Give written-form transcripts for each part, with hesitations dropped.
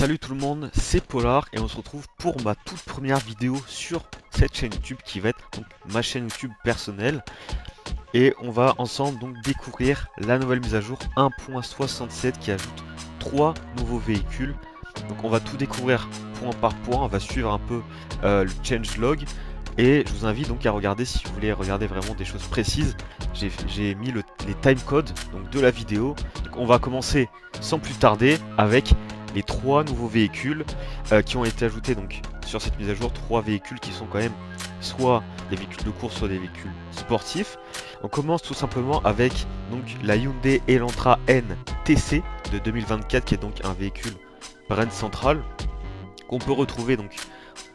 Salut tout le monde, c'est Polar et on se retrouve pour ma toute première vidéo sur cette chaîne YouTube qui va être donc ma chaîne YouTube personnelle. Et on va ensemble donc découvrir la nouvelle mise à jour 1.67 qui ajoute 3 nouveaux véhicules. Donc on va tout découvrir point par point, on va suivre un peu le changelog. Et je vous invite donc à regarder, si vous voulez regarder vraiment des choses précises, j'ai mis les timecodes donc de la vidéo. Donc on va commencer sans plus tarder avec les 3 nouveaux véhicules qui ont été ajoutés donc sur cette mise à jour. 3 véhicules qui sont quand même soit des véhicules de course, soit des véhicules sportifs. On commence tout simplement avec donc la Hyundai Elantra N TC de 2024 qui est donc un véhicule Brand Central qu'on peut retrouver donc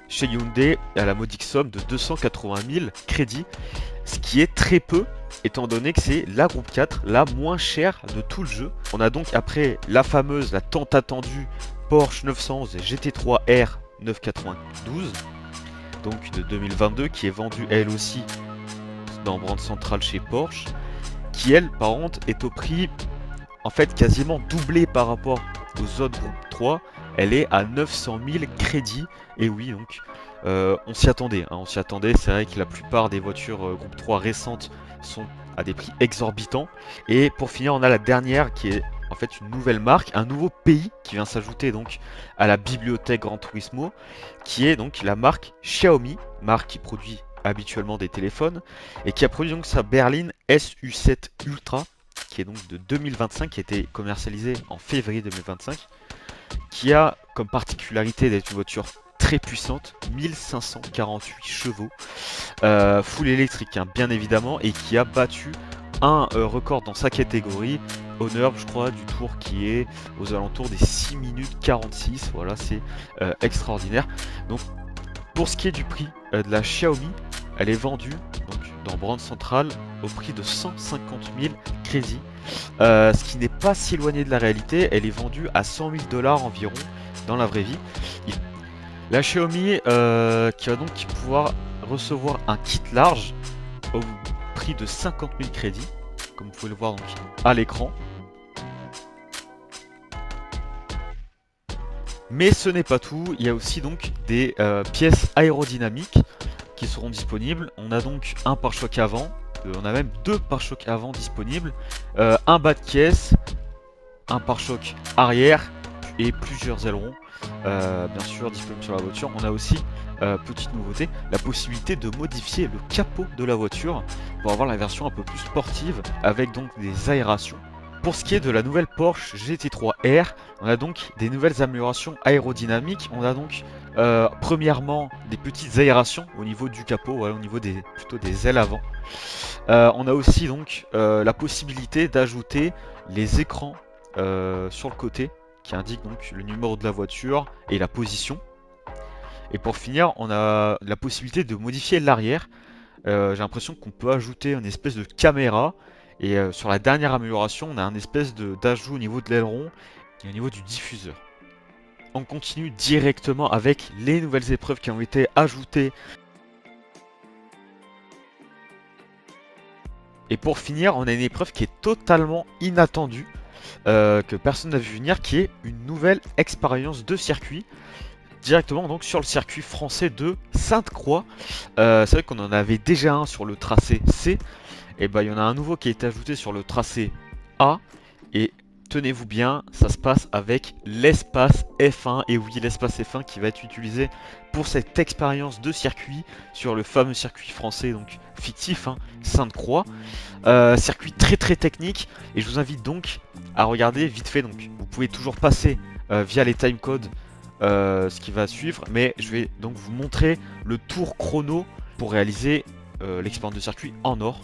chez Hyundai à la modique somme de 280 000 crédits, ce qui est très peu étant donné que c'est la groupe 4 la moins chère de tout le jeu. On a donc après la fameuse, la tant attendue Porsche 911 GT3 R 992 donc de 2022 qui est vendue elle aussi dans Brand Central chez Porsche, qui elle par contre est au prix en fait quasiment doublé par rapport aux autres groupes 3. Elle est à 900 000 crédits. Et oui, donc on s'y attendait, hein, on s'y attendait. C'est vrai que la plupart des voitures groupe 3 récentes sont à des prix exorbitants. Et pour finir, on a la dernière qui est en fait une nouvelle marque, un nouveau pays qui vient s'ajouter donc à la bibliothèque Gran Turismo, qui est donc la marque Xiaomi, marque qui produit habituellement des téléphones et qui a produit donc sa berline SU7 Ultra qui est donc de 2025, qui a été commercialisée en février 2025, qui a comme particularité d'être une voiture très puissante, 1548 chevaux, full électrique hein, bien évidemment, et qui a battu un record dans sa catégorie, honneur je crois du tour qui est aux alentours des 6 minutes 46, voilà c'est extraordinaire. Donc pour ce qui est du prix de la Xiaomi, elle est vendue donc, dans Brand Central au prix de 150 000 crédits, ce qui n'est pas si éloigné de la réalité. Elle est vendue à 100 000 dollars environ dans la vraie vie. La Xiaomi qui va donc pouvoir recevoir un kit large au prix de 50 000 crédits, comme vous pouvez le voir donc à l'écran. Mais ce n'est pas tout, il y a aussi donc des pièces aérodynamiques qui seront disponibles. On a donc un pare-choc avant, on a même deux pare-chocs avant disponibles, un bas de caisse, un pare-choc arrière et plusieurs ailerons, bien sûr disponibles sur la voiture. On a aussi, petite nouveauté, la possibilité de modifier le capot de la voiture pour avoir la version un peu plus sportive avec donc des aérations. Pour ce qui est de la nouvelle Porsche GT3 R, on a donc des nouvelles améliorations aérodynamiques. On a donc premièrement des petites aérations au niveau du capot, voilà, au niveau plutôt des ailes avant. On a aussi donc la possibilité d'ajouter les écrans sur le côté qui indiquent donc le numéro de la voiture et la position. Et pour finir, on a la possibilité de modifier l'arrière. J'ai l'impression qu'on peut ajouter une espèce de caméra. Et sur la dernière amélioration, on a un espèce d'ajout au niveau de l'aileron et au niveau du diffuseur. On continue directement avec les nouvelles épreuves qui ont été ajoutées. Et pour finir, on a une épreuve qui est totalement inattendue, que personne n'a vu venir, qui est une nouvelle expérience de circuit. Directement donc sur le circuit français de Sainte-Croix. C'est vrai qu'on en avait déjà un sur le tracé C. Et bah il y en a un nouveau qui a été ajouté sur le tracé A. Et tenez-vous bien, ça se passe avec l'espace F1. Et oui, l'espace F1 qui va être utilisé pour cette expérience de circuit sur le fameux circuit français, donc fictif, hein, Sainte-Croix. Circuit très très technique. Et je vous invite donc à regarder vite fait. Donc vous pouvez toujours passer via les timecodes ce qui va suivre, mais je vais donc vous montrer le tour chrono pour réaliser l'expérience de circuit en or.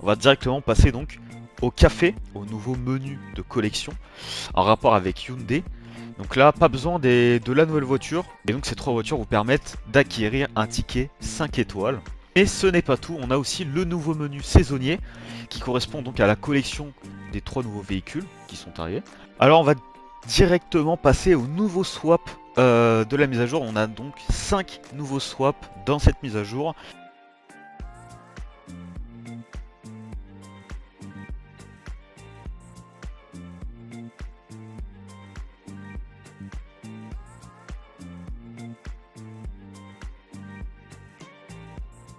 On va directement passer donc au café, au nouveau menu de collection en rapport avec Hyundai. Donc là, pas besoin de la nouvelle voiture. Et donc ces 3 voitures vous permettent d'acquérir un ticket 5 étoiles. Et ce n'est pas tout, on a aussi le nouveau menu saisonnier qui correspond donc à la collection des 3 nouveaux véhicules qui sont arrivés. Alors on va directement passer au nouveau swap de la mise à jour. On a donc 5 nouveaux swaps dans cette mise à jour.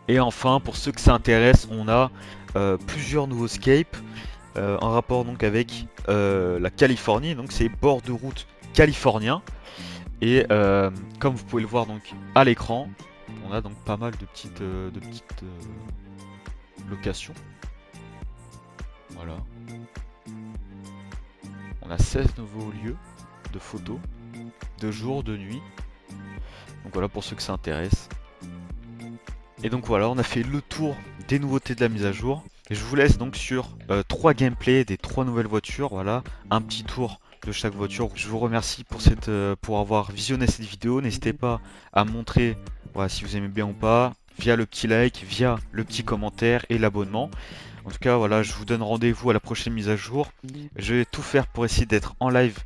Et enfin, pour ceux que ça intéresse, on a plusieurs nouveaux scapes en rapport donc avec la Californie. Donc c'est bord de route californien. Et comme vous pouvez le voir donc à l'écran, on a donc pas mal de petites locations. Voilà. On a 16 nouveaux lieux de photos, de jour, de nuit. Donc voilà pour ceux que ça intéresse. Et donc voilà, on a fait le tour des nouveautés de la mise à jour. Et je vous laisse donc sur 3 gameplays des 3 nouvelles voitures. Voilà, un petit tour de chaque voiture. Je vous remercie pour avoir visionné cette vidéo. N'hésitez pas à me montrer voilà, si vous aimez bien ou pas, via le petit like, via le petit commentaire et l'abonnement. En tout cas, voilà, je vous donne rendez-vous à la prochaine mise à jour. Je vais tout faire pour essayer d'être en live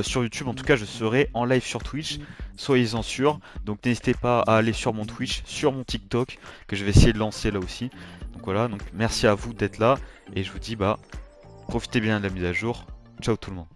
sur YouTube. En tout cas, je serai en live sur Twitch. Soyez-en sûrs. Donc n'hésitez pas à aller sur mon Twitch, sur mon TikTok, que je vais essayer de lancer là aussi. Donc voilà, donc merci à vous d'être là. Et je vous dis, bah, profitez bien de la mise à jour. Ciao tout le monde.